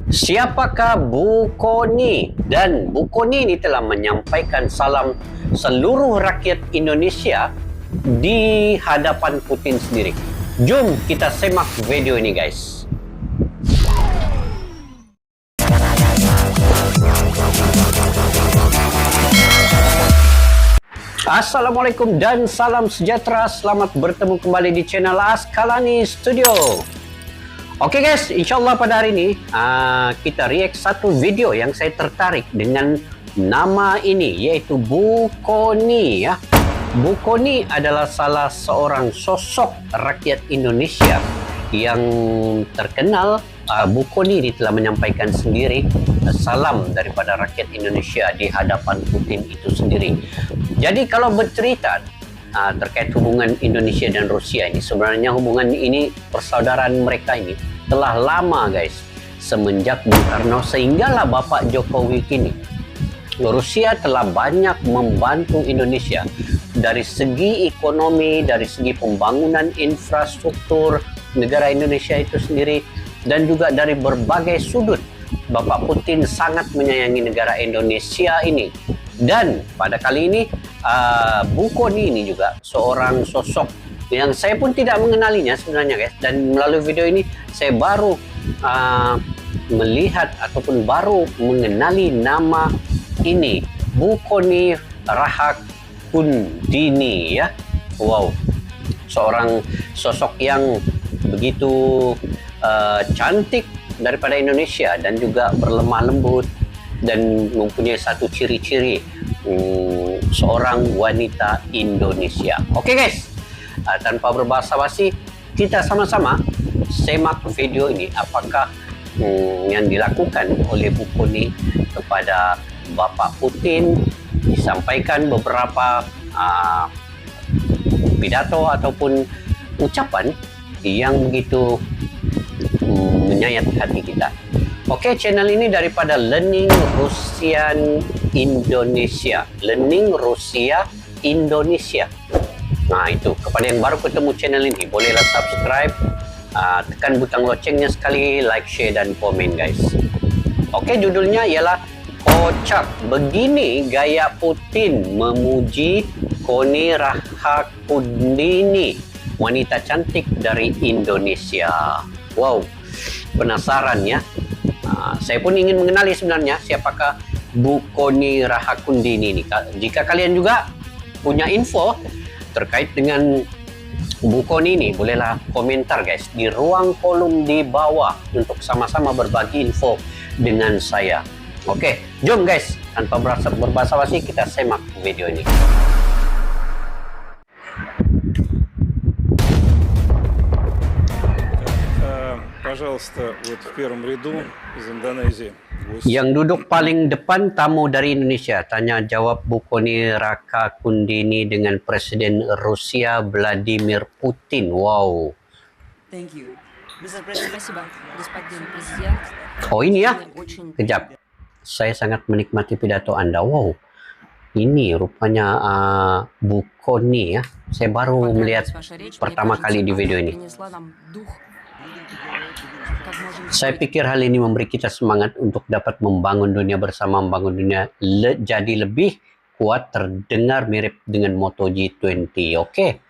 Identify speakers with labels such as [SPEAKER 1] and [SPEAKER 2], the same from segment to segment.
[SPEAKER 1] Siapakah Buconi? Dan Buconi ini telah menyampaikan salam seluruh rakyat Indonesia di hadapan Putin sendiri. Jom kita semak video ini, guys. Assalamualaikum dan salam sejahtera. Selamat bertemu kembali di channel Askalani Studio. Oke guys, insyaAllah pada hari ini kita react satu video yang saya tertarik dengan nama ini, yaitu Buconi ya. Buconi adalah salah seorang sosok rakyat Indonesia yang terkenal. Buconi ini telah menyampaikan sendiri salam daripada rakyat Indonesia di hadapan Putin itu sendiri. Jadi kalau bercerita terkait hubungan Indonesia dan Rusia ini, sebenarnya hubungan ini, persaudaraan mereka ini telah lama guys, semenjak Bung Karno sehinggalah Bapak Jokowi kini. Rusia telah banyak membantu Indonesia dari segi ekonomi, dari segi pembangunan infrastruktur negara Indonesia itu sendiri, dan juga dari berbagai sudut. Bapak Putin sangat menyayangi negara Indonesia ini. Dan pada kali ini Buconi ini juga seorang sosok yang saya pun tidak mengenalinya sebenarnya guys, dan melalui video ini saya baru melihat ataupun baru mengenali nama ini, Buconi Rahakundini ya. Wow, seorang sosok yang begitu cantik daripada Indonesia dan juga berlemah lembut dan mempunyai satu ciri-ciri seorang wanita Indonesia. Oke guys, tanpa berbasa-basi kita sama-sama semak video ini, apakah yang dilakukan oleh Buconi kepada Bapak Putin. Disampaikan beberapa pidato ataupun ucapan yang begitu menyayat hati kita. Oke, channel ini daripada Learning Rusian Indonesia. Learning Rusia Indonesia. Nah itu, kepada yang baru ketemu channel ini, bolehlah subscribe, tekan butang loncengnya sekali, like, share, dan komen guys. Oke, judulnya ialah Kocak Begini Gaya Putin Memuji Buconi Rahakundini, wanita cantik dari Indonesia. Wow, penasaran ya. Saya pun ingin mengenali sebenarnya siapakah Buconi Rahakundini ini. Jika kalian juga punya info terkait dengan Buconi ini, bolehlah komentar guys di ruang kolom di bawah untuk sama-sama berbagi info dengan saya. Oke, jom guys, tanpa berbasa-basi kita semak video ini.
[SPEAKER 2] Пожалуйста, вот в первом ряду из Индонезии.
[SPEAKER 1] Yang duduk paling depan tamu dari Indonesia, tanya jawab Buconi Rahakundini dengan Presiden Rusia Vladimir Putin. Wow.
[SPEAKER 3] Thank you. Спасибо, господин президент.
[SPEAKER 1] Oh ini ya, kejap. Saya sangat menikmati pidato Anda. Wow, ini rupanya Buconi ya. Saya baru melihat pertama kali di video ini. Saya pikir hal ini memberi kita semangat untuk dapat membangun dunia bersama, membangun dunia jadi lebih kuat, terdengar mirip dengan moto G20. Oke.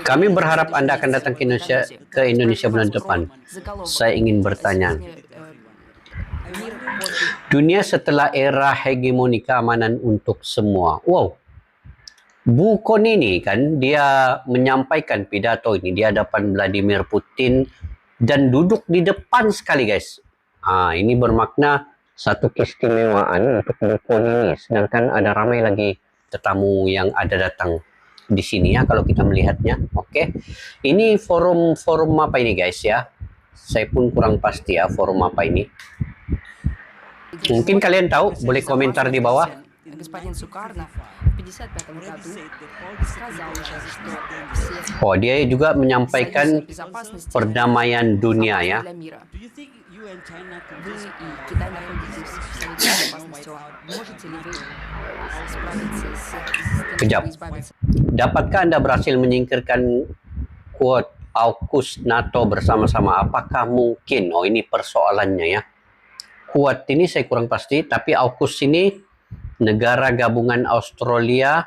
[SPEAKER 1] Kami berharap Anda akan datang ke Indonesia bulan depan. Saya ingin bertanya, dunia setelah era hegemoni keamanan untuk semua. Wow. Buconi ini kan dia menyampaikan pidato ini di hadapan Vladimir Putin dan duduk di depan sekali guys. Ini bermakna satu keistimewaan untuk Buconi ini. Sedangkan ada ramai lagi tetamu yang ada datang di sini ya kalau kita melihatnya. Oke. Ini forum apa ini guys ya? Saya pun kurang pasti ya forum apa ini. Mungkin kalian tahu, boleh komentar di bawah.
[SPEAKER 3] 1955 году сказал уже, что все
[SPEAKER 1] Oh, dia juga menyampaikan
[SPEAKER 3] союзы безопасности
[SPEAKER 1] perdamaian dunia ya.
[SPEAKER 3] для мира.
[SPEAKER 4] Do you think you and China can
[SPEAKER 3] Вы
[SPEAKER 4] just
[SPEAKER 3] и Китай находитесь в Совете Безопасности ООН. Можете ли вы справиться с тем,
[SPEAKER 1] Kejap.
[SPEAKER 3] чтобы избавиться?
[SPEAKER 1] Dapatkah Anda berhasil menyingkirkan quote AUKUS NATO bersama-sama? Apakah mungkin? Oh, ini persoalannya ya. Quote ini saya kurang pasti, tapi AUKUS ini negara gabungan Australia,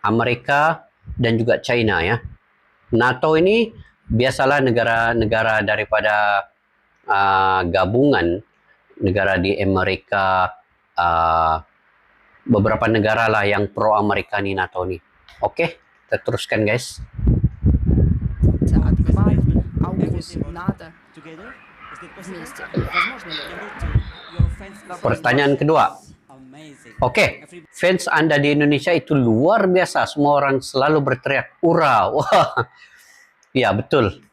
[SPEAKER 1] Amerika, dan juga China ya. NATO ini biasalah negara-negara daripada gabungan negara di Amerika, beberapa negara lah yang pro Amerika nih NATO nih. Oke, kita teruskan guys.
[SPEAKER 3] От ГВАД, АУКУС, НАТО
[SPEAKER 4] together? Is that possible?
[SPEAKER 3] вместе. Возможно ли это?
[SPEAKER 4] Your fans
[SPEAKER 1] Pertanyaan kedua.
[SPEAKER 4] amazing.
[SPEAKER 1] Oke, fans Anda di Indonesia itu luar biasa. Semua orang selalu berteriak "Ura!" Wah, ya betul.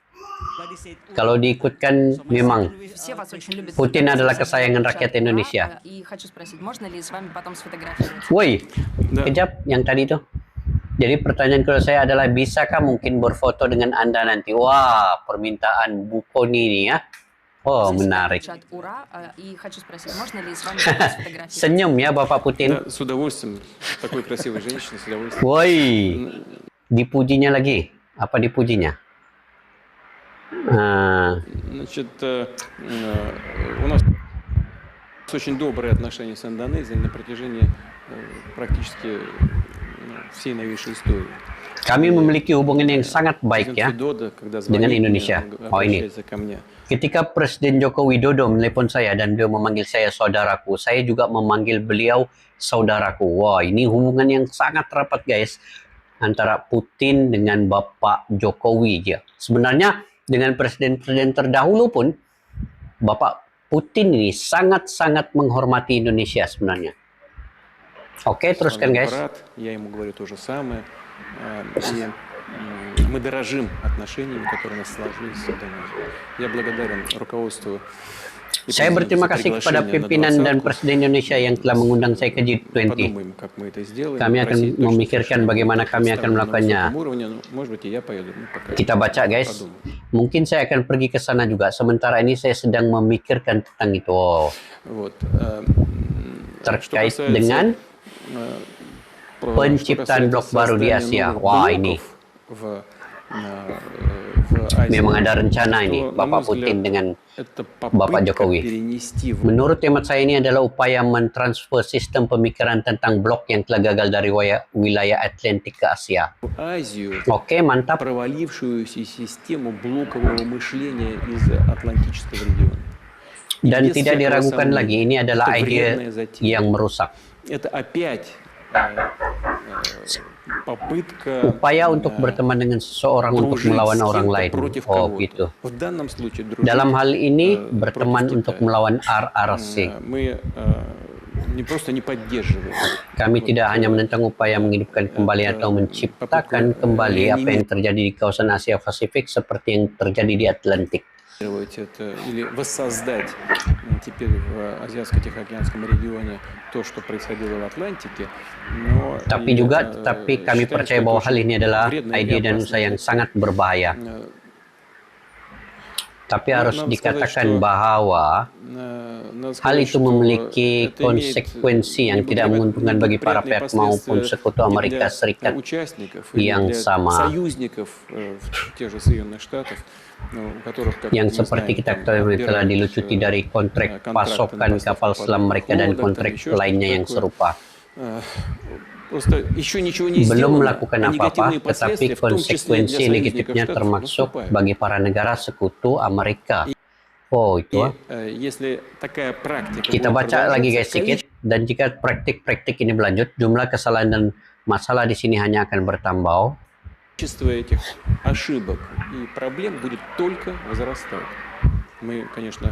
[SPEAKER 4] But he said,
[SPEAKER 1] Kalau diikutkan memang
[SPEAKER 3] Все вас очень любят.
[SPEAKER 1] Putin adalah kesayangan rakyat Indonesia.
[SPEAKER 3] И хочу спросить, можно ли с вами потом сфотографироваться?
[SPEAKER 1] Woi,
[SPEAKER 2] Да.
[SPEAKER 1] kejap yang tadi tuh. Jadi pertanyaan kedua saya adalah, bisakah mungkin berfoto dengan Anda nanti? Wah, permintaan Bu Koni nih ya. Oh,
[SPEAKER 3] Здесь
[SPEAKER 1] menarik.
[SPEAKER 3] кричат «Ура!» И хочу спросить, можно ли с вами потом сфотографироваться?
[SPEAKER 1] Senyum ya Bapak Putin.
[SPEAKER 2] Да, с удовольствием. Такой красивой женщиной, с удовольствием.
[SPEAKER 1] Woi, dipujinya lagi. Apa dipujinya?
[SPEAKER 2] Значит, у нас очень добрые отношения с Индонезией на протяжении практически всей новейшей истории.
[SPEAKER 1] Kami memiliki hubungan yang sangat baik
[SPEAKER 2] Президент
[SPEAKER 1] ya
[SPEAKER 2] Федода, когда
[SPEAKER 1] dengan
[SPEAKER 2] звонит мне,
[SPEAKER 1] Indonesia.
[SPEAKER 2] он
[SPEAKER 1] Oh ini.
[SPEAKER 2] обращается ко мне.
[SPEAKER 1] Ketika Presiden Joko Widodo menelepon saya dan beliau memanggil saya saudaraku, saya juga memanggil beliau saudaraku. Wah, ini hubungan yang sangat rapat guys antara Putin dengan Bapak Jokowi ya. Sebenarnya dengan presiden-presiden terdahulu pun Bapak Putin ini sangat-sangat menghormati Indonesia sebenarnya. Oke, teruskan
[SPEAKER 2] Он
[SPEAKER 1] guys.
[SPEAKER 2] брат, я ему говорю то же самое. И мы дорожим отношениями, которые у нас сложились с Индонезией. Я благодарен руководству. и
[SPEAKER 1] Saya
[SPEAKER 2] президенту
[SPEAKER 1] berterima
[SPEAKER 2] за
[SPEAKER 1] kasih kepada
[SPEAKER 2] приглашение на
[SPEAKER 1] pimpinan dan
[SPEAKER 2] 20-ку.
[SPEAKER 1] Presiden Indonesia yang telah mengundang saya ke G20.
[SPEAKER 2] Подумаем, как мы это сделаем.
[SPEAKER 1] Kami
[SPEAKER 2] В
[SPEAKER 1] akan
[SPEAKER 2] России точно
[SPEAKER 1] memikirkan
[SPEAKER 2] совершенно
[SPEAKER 1] bagaimana
[SPEAKER 2] будет
[SPEAKER 1] kami akan
[SPEAKER 2] представлено на
[SPEAKER 1] melakukannya.
[SPEAKER 2] высоком уровне, но, может быть, и я поеду. Ну, пока
[SPEAKER 1] Kita baca guys.
[SPEAKER 2] подумаю.
[SPEAKER 1] Mungkin saya akan pergi ke sana juga. Sementara ini saya sedang memikirkan tentang itu. Oh,
[SPEAKER 2] Вот.
[SPEAKER 1] terkait
[SPEAKER 2] Что касается,
[SPEAKER 1] dengan
[SPEAKER 2] что
[SPEAKER 1] penciptaan
[SPEAKER 2] касается
[SPEAKER 1] blok baru di
[SPEAKER 2] создания
[SPEAKER 1] Asia.
[SPEAKER 2] новых
[SPEAKER 1] Wah,
[SPEAKER 2] блоков
[SPEAKER 1] ini
[SPEAKER 2] в Азии,
[SPEAKER 1] memang ada rencana ini
[SPEAKER 2] то, на мой
[SPEAKER 1] Bapak
[SPEAKER 2] взгляд,
[SPEAKER 1] Putin dengan
[SPEAKER 2] это
[SPEAKER 1] Bapak
[SPEAKER 2] попытка
[SPEAKER 1] Jokowi.
[SPEAKER 2] перенести в
[SPEAKER 1] Menurut hemat saya ini adalah upaya mentransfer sistem pemikiran tentang blok yang telah gagal dari wilayah Atlantik ke Asia.
[SPEAKER 2] Азию
[SPEAKER 1] Oke, mantap.
[SPEAKER 2] провалившуюся систему блокового мышления из Атлантического региона.
[SPEAKER 1] Dan
[SPEAKER 2] Без
[SPEAKER 1] tidak
[SPEAKER 2] всякого
[SPEAKER 1] diragukan
[SPEAKER 2] сомнения,
[SPEAKER 1] lagi, ini adalah
[SPEAKER 2] это
[SPEAKER 1] ide
[SPEAKER 2] вредная затея.
[SPEAKER 1] yang merusak.
[SPEAKER 2] Это опять попытка
[SPEAKER 1] Upaya untuk berteman dengan seseorang untuk
[SPEAKER 2] дружить
[SPEAKER 1] melawan
[SPEAKER 2] с
[SPEAKER 1] orang
[SPEAKER 2] кем-то
[SPEAKER 1] lain.
[SPEAKER 2] против
[SPEAKER 1] Oh,
[SPEAKER 2] кого-то.
[SPEAKER 1] gitu.
[SPEAKER 2] В данном случае дружить
[SPEAKER 1] Dalam hal ini,
[SPEAKER 2] против
[SPEAKER 1] berteman untuk
[SPEAKER 2] Китая.
[SPEAKER 1] melawan RRC.
[SPEAKER 2] Мы не просто не поддерживаем.
[SPEAKER 1] Kami tidak hanya menentang upaya menghidupkan kembali atau menciptakan kembali apa yang terjadi di kawasan Asia Pasifik seperti yang terjadi di Atlantik.
[SPEAKER 2] Это, или воссоздать теперь в Азиатско-Тихоокеанском регионе то, что происходило в Атлантике. Но
[SPEAKER 1] Tapi juga, tetapi kami percaya bahwa hal ini adalah ide dan usaha yang sangat berbahaya. Tapi harus dikatakan bahwa hal itu memiliki konsekuensi yang tidak menguntungkan bagi para pihak maupun sekutu Amerika Serikat yang sama. Yang seperti kita ketahui telah dilucuti dari kontrak pasokan kapal selam mereka dan kontrak lainnya yang serupa. Belum melakukan apa-apa, tetapi konsekuensi negatifnya termasuk bagi para negara sekutu Amerika. Oh, itu. Kita baca lagi guys sedikit. Dan jika praktik-praktik ini berlanjut, jumlah kesalahan dan masalah di sini hanya akan bertambah.
[SPEAKER 2] Количество этих ошибок и проблем будет только возрастать. Мы, конечно,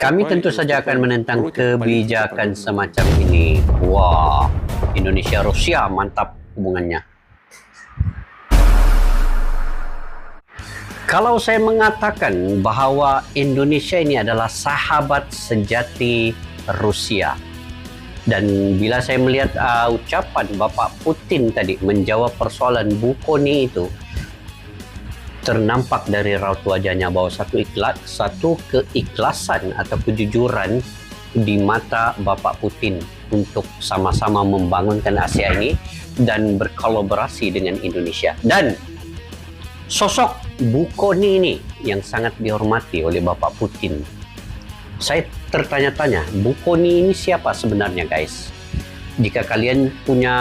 [SPEAKER 1] Kami tentu saja akan menentang kebijakan semacam ini. Wah, Indonesia-Rusia mantap hubungannya. Kalau saya mengatakan bahwa Indonesia ini adalah sahabat sejati Rusia, Dan bila saya melihat ucapan Bapak Putin tadi menjawab persoalan Buconi itu, ternampak dari raut wajahnya bahwa satu keikhlasan atau kejujuran di mata Bapak Putin untuk sama-sama membangunkan Asia ini dan berkolaborasi dengan Indonesia. Dan sosok Buconi ini yang sangat dihormati oleh Bapak Putin. Saya tertanya-tanya, Buconi ini siapa sebenarnya, guys? Jika kalian punya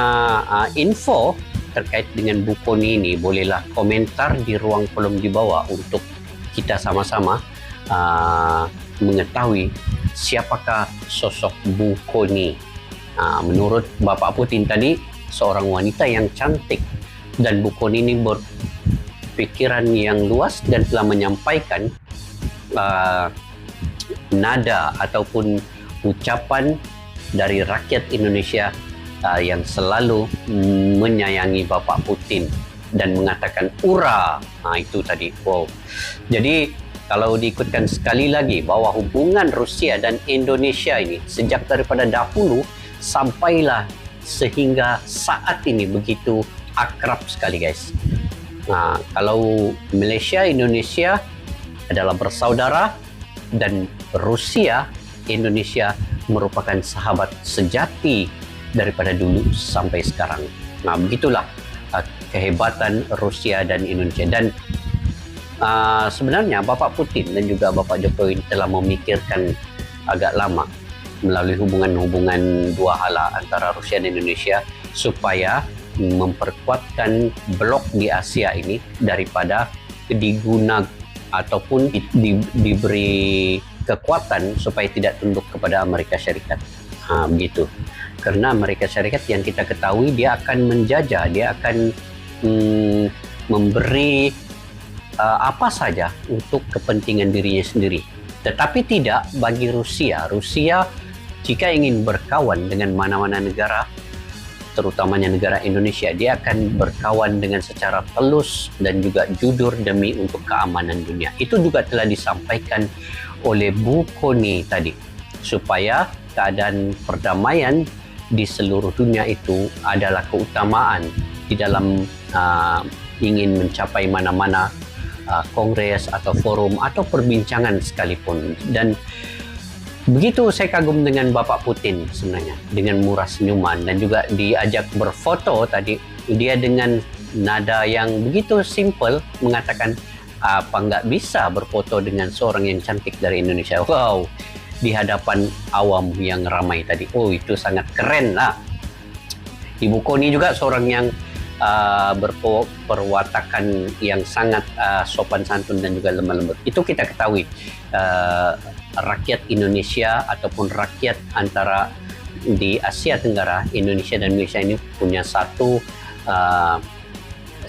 [SPEAKER 1] info terkait dengan Buconi ini, bolehlah komentar di ruang kolom di bawah untuk kita sama-sama mengetahui siapakah sosok Buconi. Menurut Bapak Putin tadi, seorang wanita yang cantik, dan Buconi ini berpikiran yang luas dan telah menyampaikan nada ataupun ucapan dari rakyat Indonesia yang selalu menyayangi Bapak Putin dan mengatakan ura. Itu tadi. Wow. Jadi kalau diikutkan sekali lagi bahwa hubungan Rusia dan Indonesia ini sejak daripada dahulu sampailah sehingga saat ini begitu akrab sekali, guys. Kalau Malaysia, Indonesia adalah bersaudara, dan Rusia, Indonesia merupakan sahabat sejati daripada dulu sampai sekarang. Begitulah kehebatan Rusia dan Indonesia. Dan sebenarnya Bapak Putin dan juga Bapak Jokowi telah memikirkan agak lama melalui hubungan-hubungan dua hala antara Rusia dan Indonesia supaya memperkuatkan blok di Asia ini daripada digunakan ataupun diberi kekuatan supaya tidak tunduk kepada Amerika Syarikat. Begitu. Karena Amerika Syarikat yang kita ketahui dia akan menjajah, dia akan memberi apa saja untuk kepentingan dirinya sendiri. Tetapi tidak bagi Rusia. Rusia jika ingin berkawan dengan mana-mana negara, terutamanya negara Indonesia, dia akan berkawan dengan secara telus dan juga jujur demi untuk keamanan dunia. Itu juga telah disampaikan oleh Buconi tadi, supaya keadaan perdamaian di seluruh dunia itu adalah keutamaan di dalam ingin mencapai mana-mana kongres atau forum atau perbincangan sekalipun. Dan begitu saya kagum dengan Bapak Putin sebenarnya, dengan murah senyuman, dan juga diajak berfoto tadi, dia dengan nada yang begitu simple mengatakan apa nggak bisa berfoto dengan seorang yang cantik dari Indonesia. Wow, di hadapan awam yang ramai tadi. Oh, itu sangat keren lah. Ibu Koni juga seorang yang berperwatakan yang sangat sopan santun dan juga lemah lembut. Itu kita ketahui. Rakyat Indonesia ataupun rakyat antara di Asia Tenggara, Indonesia dan Malaysia ini punya satu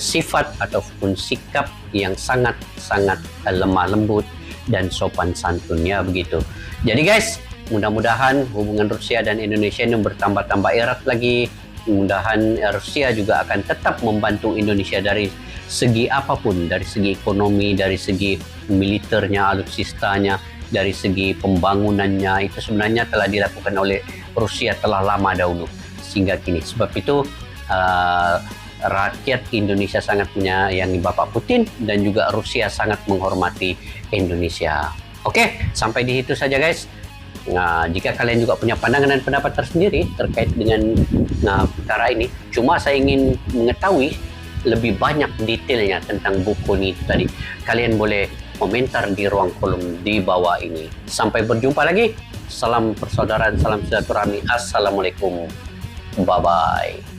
[SPEAKER 1] sifat ataupun sikap yang sangat-sangat lemah lembut dan sopan santunnya begitu. Jadi guys, mudah-mudahan hubungan Rusia dan Indonesia ini bertambah-tambah erat lagi. Mudah-mudahan Rusia juga akan tetap membantu Indonesia dari segi apapun, dari segi ekonomi, dari segi militernya, alutsistanya, dari segi pembangunannya. Itu sebenarnya telah dilakukan oleh Rusia telah lama dahulu sehingga kini. Sebab itu rakyat Indonesia sangat menyayangi Bapak Putin dan juga Rusia sangat menghormati Indonesia. Oke, sampai di situ saja guys. Nah, jika kalian juga punya pandangan dan pendapat tersendiri terkait dengan perkara ini, cuma saya ingin mengetahui lebih banyak detailnya tentang buku ini tadi, kalian boleh komentar di ruang kolom di bawah ini. Sampai berjumpa lagi. Salam persaudaraan, salam silaturahmi. Assalamualaikum. Bye-bye.